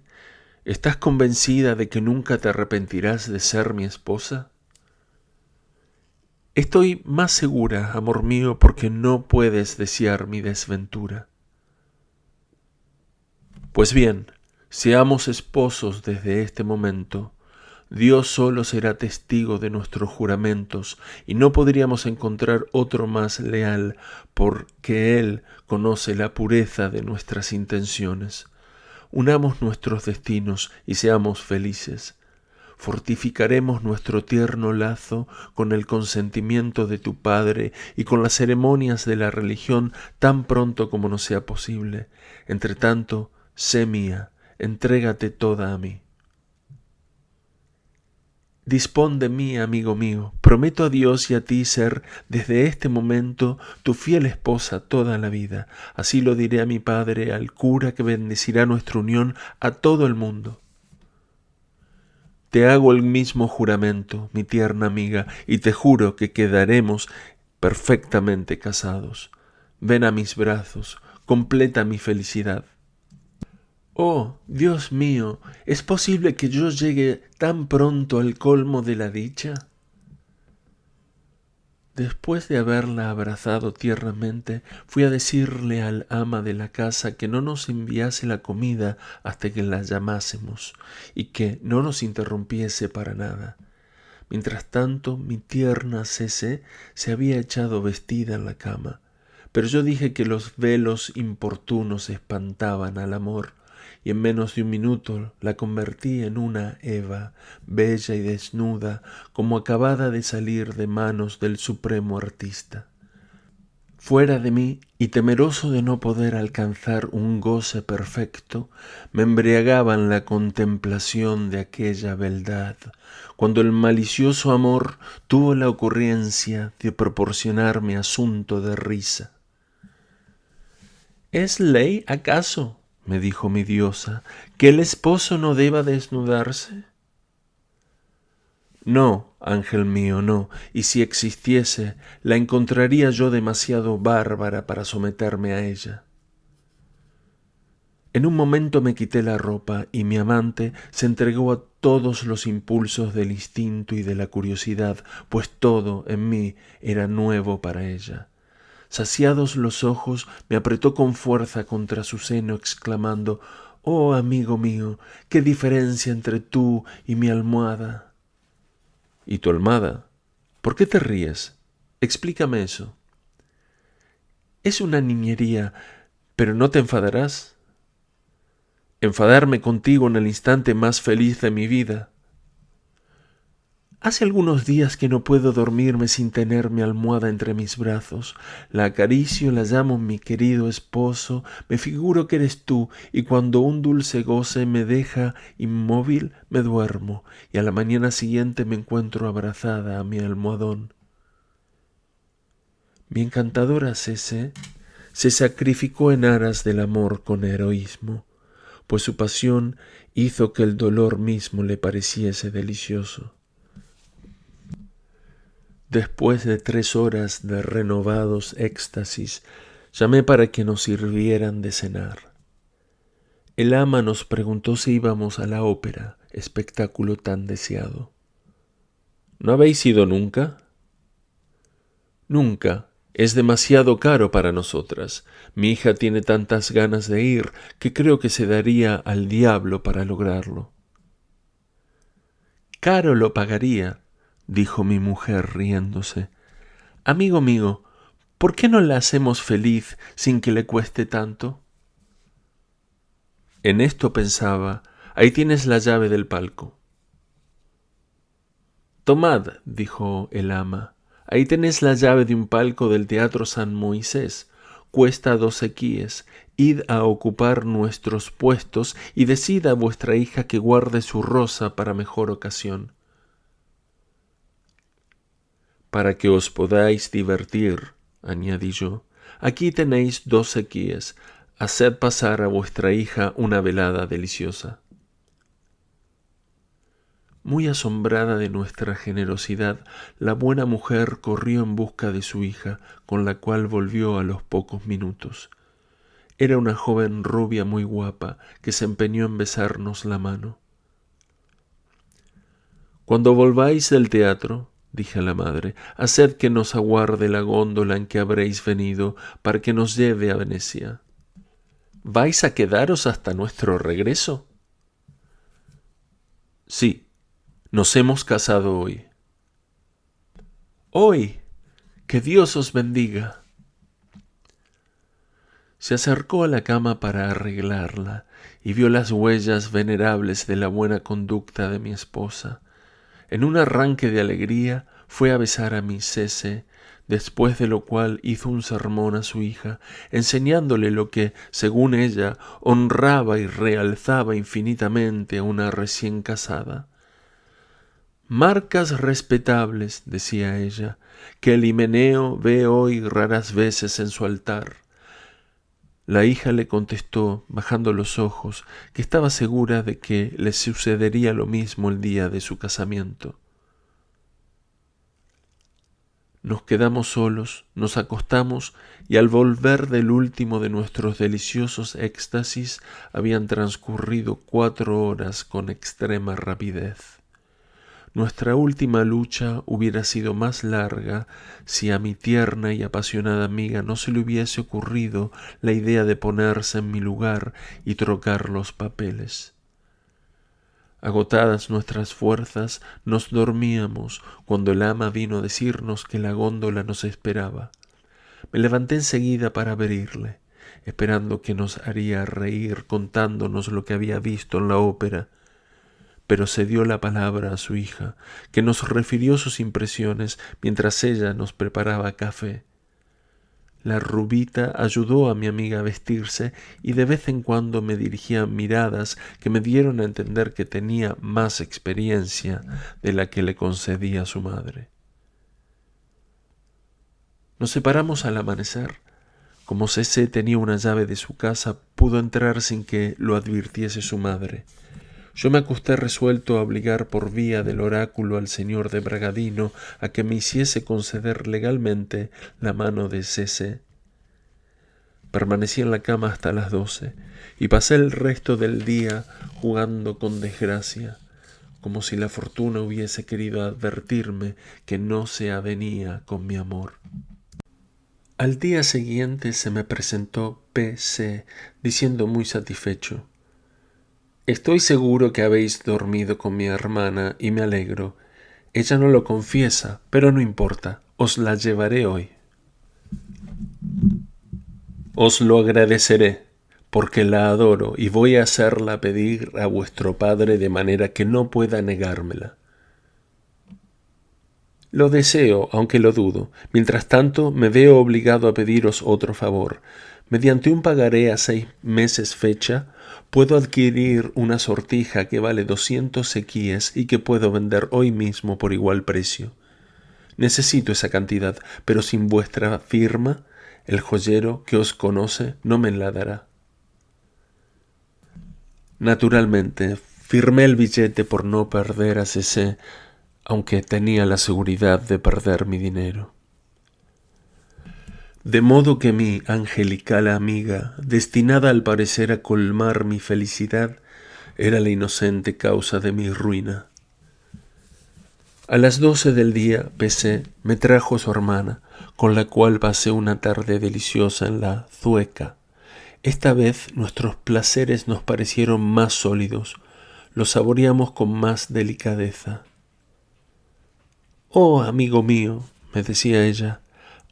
¿Estás convencida de que nunca te arrepentirás de ser mi esposa? Estoy más segura, amor mío, porque no puedes desear mi desventura. Pues bien, seamos esposos desde este momento. Dios solo será testigo de nuestros juramentos y no podríamos encontrar otro más leal porque Él conoce la pureza de nuestras intenciones. Unamos nuestros destinos y seamos felices. Fortificaremos nuestro tierno lazo con el consentimiento de tu Padre y con las ceremonias de la religión tan pronto como nos sea posible. Entre tanto, sé mía, entrégate toda a mí. Dispón de mí, amigo mío, prometo a Dios y a ti ser desde este momento tu fiel esposa toda la vida. Así lo diré a mi padre, al cura que bendecirá nuestra unión a todo el mundo. Te hago el mismo juramento, mi tierna amiga, y te juro que quedaremos perfectamente casados. Ven a mis brazos, completa mi felicidad. Oh, Dios mío, ¿es posible que yo llegue tan pronto al colmo de la dicha? Después de haberla abrazado tiernamente, fui a decirle al ama de la casa que no nos enviase la comida hasta que la llamásemos, y que no nos interrumpiese para nada. Mientras tanto, mi tierna Cece se había echado vestida en la cama, pero yo dije que los velos importunos espantaban al amor, y en menos de un minuto la convertí en una Eva, bella y desnuda, como acabada de salir de manos del supremo artista. Fuera de mí, y temeroso de no poder alcanzar un goce perfecto, me embriagaba en la contemplación de aquella beldad, cuando el malicioso amor tuvo la ocurrencia de proporcionarme asunto de risa. ¿Es ley, acaso, me dijo mi diosa, que el esposo no deba desnudarse? No, ángel mío, no, y si existiese, la encontraría yo demasiado bárbara para someterme a ella. En un momento me quité la ropa y mi amante se entregó a todos los impulsos del instinto y de la curiosidad, pues todo en mí era nuevo para ella. Saciados los ojos, me apretó con fuerza contra su seno, exclamando: «Oh, amigo mío, qué diferencia entre tú y mi almohada». «¿Y tu almohada? ¿Por qué te ríes? Explícame eso». «Es una niñería, pero no te enfadarás». «Enfadarme contigo en el instante más feliz de mi vida». Hace algunos días que no puedo dormirme sin tener mi almohada entre mis brazos. La acaricio, la llamo mi querido esposo, me figuro que eres tú, y cuando un dulce goce me deja inmóvil, me duermo, y a la mañana siguiente me encuentro abrazada a mi almohadón. Mi encantadora Cece se sacrificó en aras del amor con heroísmo, pues su pasión hizo que el dolor mismo le pareciese delicioso. Después de 3 horas de renovados éxtasis, llamé para que nos sirvieran de cenar. El ama nos preguntó si íbamos a la ópera, espectáculo tan deseado. ¿No habéis ido nunca? Nunca. Es demasiado caro para nosotras. Mi hija tiene tantas ganas de ir que creo que se daría al diablo para lograrlo. Caro lo pagaría, dijo mi mujer riéndose. Amigo mío, ¿por qué no la hacemos feliz sin que le cueste tanto? En esto pensaba. Ahí tienes la llave del palco. Tomad, dijo el ama, ahí tenéis la llave de un palco del Teatro San Moisés. Cuesta 2 sequíes. Id a ocupar nuestros puestos y decid a vuestra hija que guarde su rosa para mejor ocasión. Para que os podáis divertir, añadí yo, aquí tenéis 2 sequíes. Haced pasar a vuestra hija una velada deliciosa. Muy asombrada de nuestra generosidad, la buena mujer corrió en busca de su hija, con la cual volvió a los pocos minutos. Era una joven rubia muy guapa, que se empeñó en besarnos la mano. Cuando volváis del teatro, dije a la madre, haced que nos aguarde la góndola en que habréis venido, para que nos lleve a Venecia. ¿Vais a quedaros hasta nuestro regreso? Sí. Nos hemos casado hoy. ¡Hoy! ¡Que Dios os bendiga! Se acercó a la cama para arreglarla y vio las huellas venerables de la buena conducta de mi esposa. En un arranque de alegría fue a besar a mi Cece, después de lo cual hizo un sermón a su hija, enseñándole lo que, según ella, honraba y realzaba infinitamente a una recién casada. Marcas respetables, decía ella, que el himeneo ve hoy raras veces en su altar. La hija le contestó, bajando los ojos, que estaba segura de que le sucedería lo mismo el día de su casamiento. Nos quedamos solos, nos acostamos y al volver del último de nuestros deliciosos éxtasis habían transcurrido 4 horas con extrema rapidez. Nuestra última lucha hubiera sido más larga si a mi tierna y apasionada amiga no se le hubiese ocurrido la idea de ponerse en mi lugar y trocar los papeles. Agotadas nuestras fuerzas, nos dormíamos cuando el ama vino a decirnos que la góndola nos esperaba. Me levanté enseguida para abrirle, esperando que nos haría reír contándonos lo que había visto en la ópera, pero cedió la palabra a su hija, que nos refirió sus impresiones mientras ella nos preparaba café. La rubita ayudó a mi amiga a vestirse y de vez en cuando me dirigía miradas que me dieron a entender que tenía más experiencia de la que le concedía su madre. Nos separamos al amanecer. Como C.C. tenía una llave de su casa, pudo entrar sin que lo advirtiese su madre. Yo me acosté resuelto a obligar por vía del oráculo al señor de Bragadino a que me hiciese conceder legalmente la mano de C.C. Permanecí en la cama hasta las 12 y pasé el resto del día jugando con desgracia, como si la fortuna hubiese querido advertirme que no se avenía con mi amor. Al día siguiente se me presentó P.C. diciendo muy satisfecho: «Estoy seguro que habéis dormido con mi hermana y me alegro. Ella no lo confiesa, pero no importa, os la llevaré hoy». «Os lo agradeceré, porque la adoro y voy a hacerla pedir a vuestro padre de manera que no pueda negármela». «Lo deseo, aunque lo dudo. Mientras tanto, me veo obligado a pediros otro favor. Mediante un pagaré a 6 meses fecha, puedo adquirir una sortija que vale 200 sequíes y que puedo vender hoy mismo por igual precio. Necesito esa cantidad, pero sin vuestra firma, el joyero que os conoce no me la dará». Naturalmente, firmé el billete por no perder a C.C., aunque tenía la seguridad de perder mi dinero. De modo que mi angelical amiga, destinada al parecer a colmar mi felicidad, era la inocente causa de mi ruina. A las 12 del día, P.C. me trajo su hermana, con la cual pasé una tarde deliciosa en la Zueca. Esta vez nuestros placeres nos parecieron más sólidos, los saboreamos con más delicadeza. «Oh, amigo mío», me decía ella,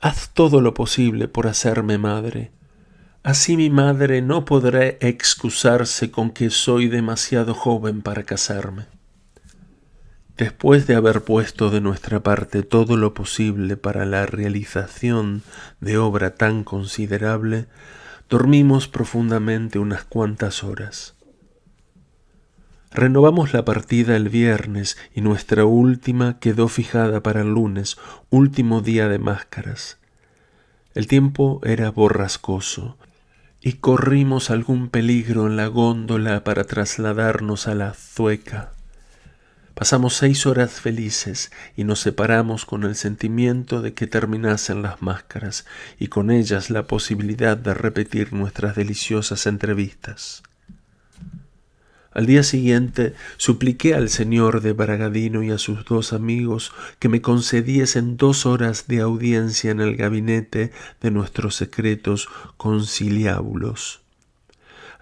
«haz todo lo posible por hacerme madre. Así mi madre no podrá excusarse con que soy demasiado joven para casarme». Después de haber puesto de nuestra parte todo lo posible para la realización de obra tan considerable, dormimos profundamente unas cuantas horas. Renovamos la partida el viernes y nuestra última quedó fijada para el lunes, último día de máscaras. El tiempo era borrascoso y corrimos algún peligro en la góndola para trasladarnos a la Zueca. Pasamos 6 horas felices y nos separamos con el sentimiento de que terminasen las máscaras y con ellas la posibilidad de repetir nuestras deliciosas entrevistas. Al día siguiente supliqué al señor de Bragadino y a sus 2 amigos que me concediesen 2 horas de audiencia en el gabinete de nuestros secretos conciliábulos.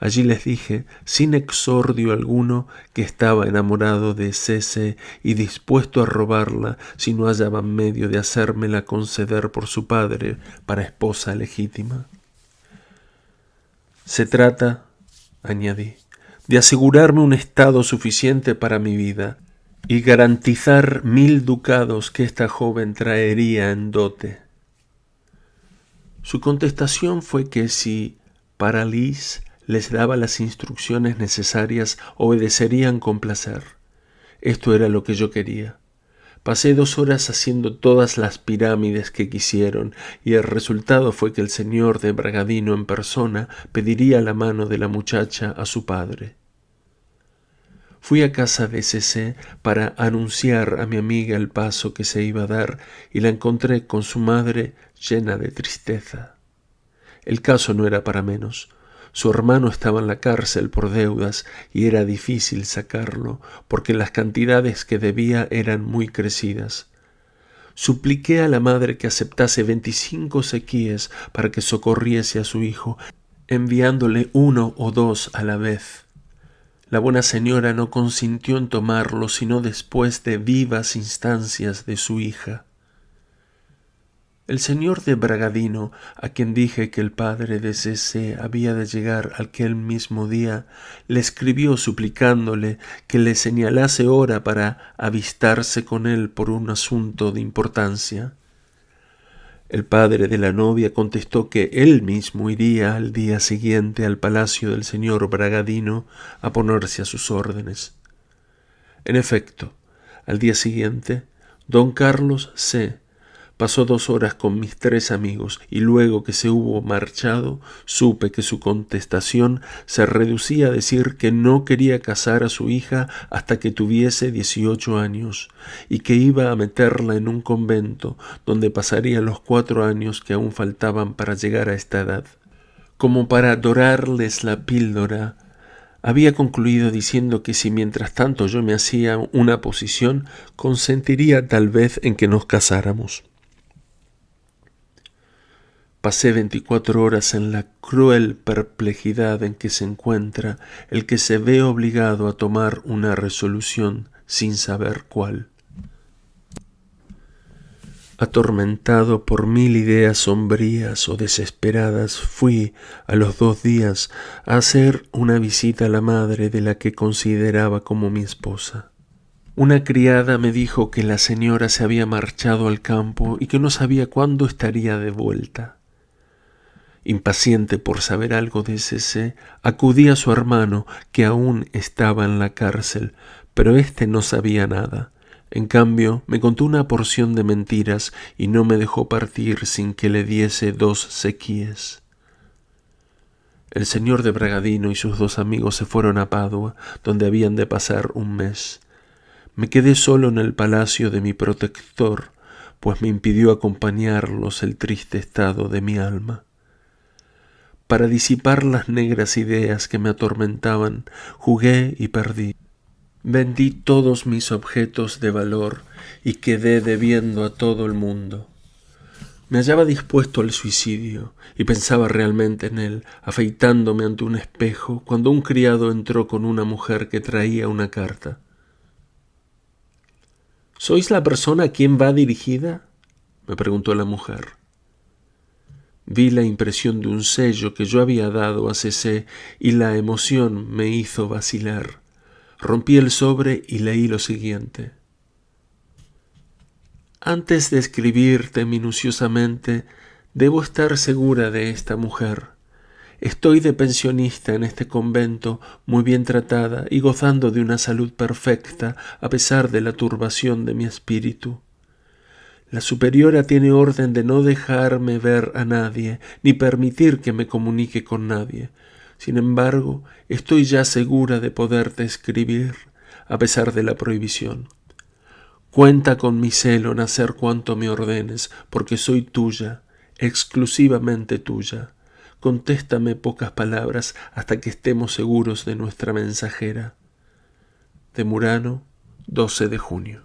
Allí les dije, sin exordio alguno, que estaba enamorado de C.C. y dispuesto a robarla si no hallaban medio de hacérmela conceder por su padre para esposa legítima. «Se trata», añadí, «de asegurarme un estado suficiente para mi vida y garantizar 1000 ducados que esta joven traería en dote». Su contestación fue que si Paralis les daba las instrucciones necesarias, obedecerían con placer. Esto era lo que yo quería. Pasé 2 horas haciendo todas las pirámides que quisieron, y el resultado fue que el señor de Bragadino en persona pediría la mano de la muchacha a su padre. Fui a casa de C.C. para anunciar a mi amiga el paso que se iba a dar, y la encontré con su madre llena de tristeza. El caso no era para menos. Su hermano estaba en la cárcel por deudas y era difícil sacarlo porque las cantidades que debía eran muy crecidas. Supliqué a la madre que aceptase 25 sequíes para que socorriese a su hijo, enviándole 1 o 2 a la vez. La buena señora no consintió en tomarlo sino después de vivas instancias de su hija. El señor de Bragadino, a quien dije que el padre de C.C. había de llegar aquel mismo día, le escribió suplicándole que le señalase hora para avistarse con él por un asunto de importancia. El padre de la novia contestó que él mismo iría al día siguiente al palacio del señor Bragadino a ponerse a sus órdenes. En efecto, al día siguiente, don Carlos C. pasó 2 horas con mis 3 amigos y luego que se hubo marchado supe que su contestación se reducía a decir que no quería casar a su hija hasta que tuviese 18 años y que iba a meterla en un convento donde pasaría los 4 años que aún faltaban para llegar a esta edad. Como para dorarles la píldora, había concluido diciendo que si mientras tanto yo me hacía una posición, consentiría tal vez en que nos casáramos. Pasé 24 horas en la cruel perplejidad en que se encuentra el que se ve obligado a tomar una resolución sin saber cuál. Atormentado por 1000 ideas sombrías o desesperadas, fui a los 2 días a hacer una visita a la madre de la que consideraba como mi esposa. Una criada me dijo que la señora se había marchado al campo y que no sabía cuándo estaría de vuelta. Impaciente por saber algo de C.C., acudí a su hermano, que aún estaba en la cárcel, pero éste no sabía nada. En cambio, me contó una porción de mentiras y no me dejó partir sin que le diese 2 sequíes. El señor de Bragadino y sus 2 amigos se fueron a Padua, donde habían de pasar un mes. Me quedé solo en el palacio de mi protector, pues me impidió acompañarlos el triste estado de mi alma. Para disipar las negras ideas que me atormentaban, jugué y perdí. Vendí todos mis objetos de valor y quedé debiendo a todo el mundo. Me hallaba dispuesto al suicidio y pensaba realmente en él, afeitándome ante un espejo, cuando un criado entró con una mujer que traía una carta. ¿Sois la persona a quien va dirigida?, me preguntó la mujer. Vi la impresión de un sello que yo había dado a C.C. y la emoción me hizo vacilar. Rompí el sobre y leí lo siguiente. Antes de escribirte minuciosamente, debo estar segura de esta mujer. Estoy de pensionista en este convento, muy bien tratada y gozando de una salud perfecta a pesar de la turbación de mi espíritu. La superiora tiene orden de no dejarme ver a nadie, ni permitir que me comunique con nadie. Sin embargo, estoy ya segura de poderte escribir, a pesar de la prohibición. Cuenta con mi celo en hacer cuanto me ordenes, porque soy tuya, exclusivamente tuya. Contéstame pocas palabras hasta que estemos seguros de nuestra mensajera. De Murano, 12 de junio.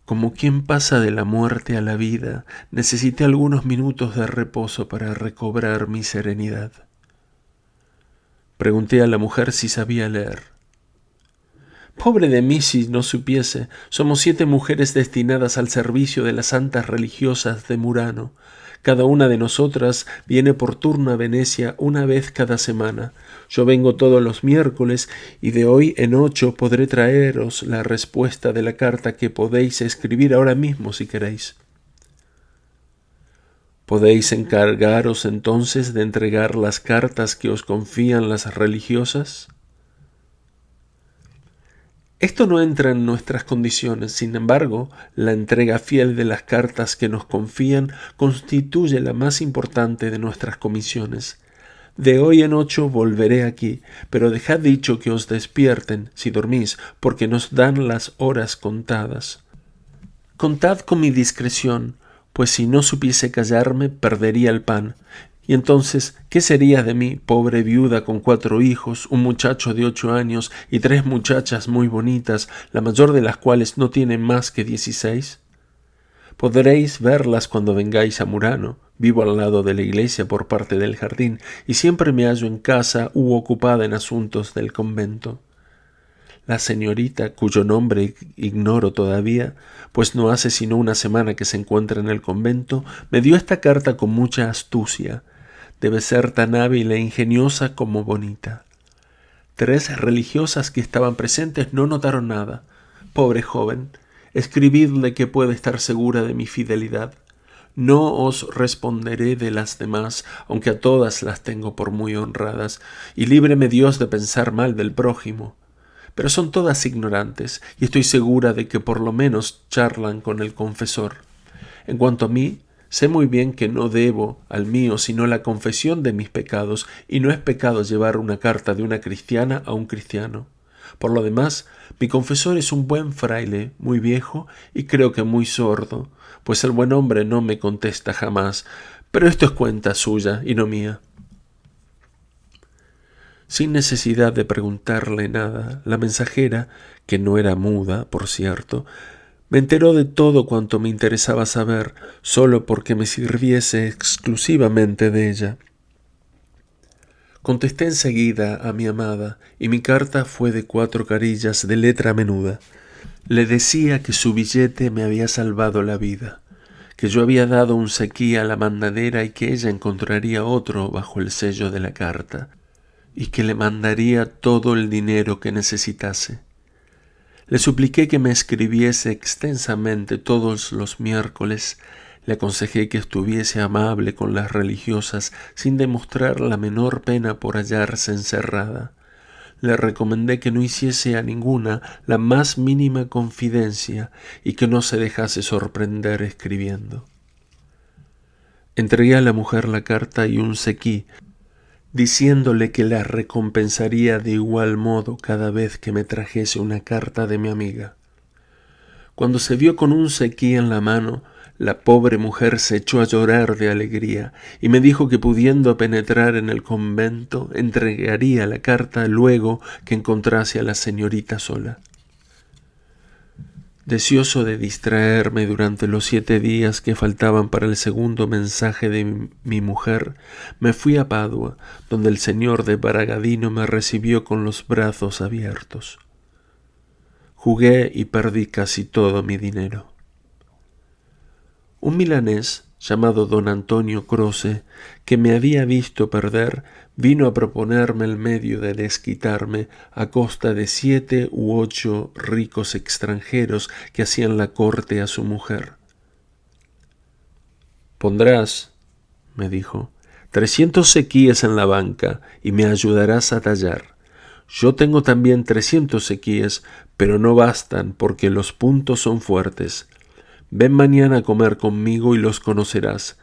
Como quien pasa de la muerte a la vida, necesité algunos minutos de reposo para recobrar mi serenidad. Pregunté a la mujer si sabía leer. Pobre de mí si no supiese. Somos 7 mujeres destinadas al servicio de las santas religiosas de Murano. Cada una de nosotras viene por turno a Venecia una vez cada semana. Yo vengo todos los miércoles y de hoy en 8 podré traeros la respuesta de la carta que podéis escribir ahora mismo si queréis. ¿Podéis encargaros entonces de entregar las cartas que os confían las religiosas? Esto no entra en nuestras condiciones, sin embargo, la entrega fiel de las cartas que nos confían constituye la más importante de nuestras comisiones. De hoy en 8 volveré aquí, pero dejad dicho que os despierten, si dormís, porque nos dan las horas contadas. Contad con mi discreción, pues si no supiese callarme, perdería el pan. Y entonces, ¿qué sería de mí, pobre viuda con 4 hijos, un muchacho de 8 años y 3 muchachas muy bonitas, la mayor de las cuales no tiene más que 16? Podréis verlas cuando vengáis a Murano. Vivo al lado de la iglesia por parte del jardín, y siempre me hallo en casa u ocupada en asuntos del convento. La señorita, cuyo nombre ignoro todavía, pues no hace sino una semana que se encuentra en el convento, me dio esta carta con mucha astucia. Debe ser tan hábil e ingeniosa como bonita. 3 religiosas que estaban presentes no notaron nada. Pobre joven, escribidle que puede estar segura de mi fidelidad. No os responderé de las demás, aunque a todas las tengo por muy honradas, y líbreme Dios de pensar mal del prójimo. Pero son todas ignorantes, y estoy segura de que por lo menos charlan con el confesor. En cuanto a mí, sé muy bien que no debo al mío sino la confesión de mis pecados, y no es pecado llevar una carta de una cristiana a un cristiano. Por lo demás, mi confesor es un buen fraile, muy viejo, y creo que muy sordo, pues el buen hombre no me contesta jamás, pero esto es cuenta suya y no mía. Sin necesidad de preguntarle nada, la mensajera, que no era muda, por cierto, me enteró de todo cuanto me interesaba saber, solo porque me sirviese exclusivamente de ella. Contesté enseguida a mi amada, y mi carta fue de 4 carillas de letra menuda. Le decía que su billete me había salvado la vida, que yo había dado un sequí a la mandadera y que ella encontraría otro bajo el sello de la carta, y que le mandaría todo el dinero que necesitase. Le supliqué que me escribiese extensamente todos los miércoles. Le aconsejé que estuviese amable con las religiosas sin demostrar la menor pena por hallarse encerrada. Le recomendé que no hiciese a ninguna la más mínima confidencia y que no se dejase sorprender escribiendo. Entregué a la mujer la carta y un sequí, diciéndole que la recompensaría de igual modo cada vez que me trajese una carta de mi amiga. Cuando se vio con un sequí en la mano, la pobre mujer se echó a llorar de alegría y me dijo que pudiendo penetrar en el convento, entregaría la carta luego que encontrase a la señorita sola. Deseoso de distraerme durante los 7 días que faltaban para el segundo mensaje de mi mujer, me fui a Padua, donde el señor de Bragadino me recibió con los brazos abiertos. Jugué y perdí casi todo mi dinero. Un milanés llamado don Antonio Croce, que me había visto perder, vino a proponerme el medio de desquitarme a costa de 7 u 8 ricos extranjeros que hacían la corte a su mujer. Pondrás, me dijo, 300 sequíes en la banca y me ayudarás a tallar. Yo tengo también 300 sequíes, pero no bastan porque los puntos son fuertes. Ven mañana a comer conmigo y los conocerás.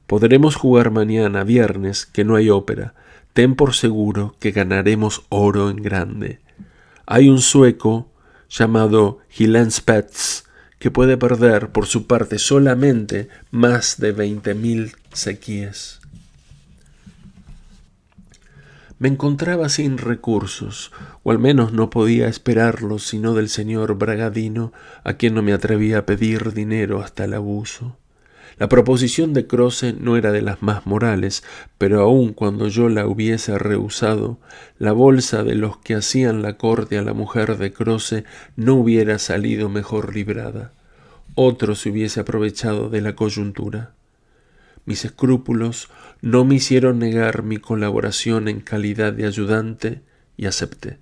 Podremos jugar mañana, viernes, que no hay ópera. Ten por seguro que ganaremos oro en grande. Hay un sueco llamado Gilenspets que puede perder por su parte solamente más de 20.000 sequíes. Me encontraba sin recursos, o al menos no podía esperarlos sino del señor Bragadino, a quien no me atrevía a pedir dinero hasta el abuso. La proposición de Croce no era de las más morales, pero aun cuando yo la hubiese rehusado, la bolsa de los que hacían la corte a la mujer de Croce no hubiera salido mejor librada. Otro se hubiese aprovechado de la coyuntura. Mis escrúpulos no me hicieron negar mi colaboración en calidad de ayudante y acepté.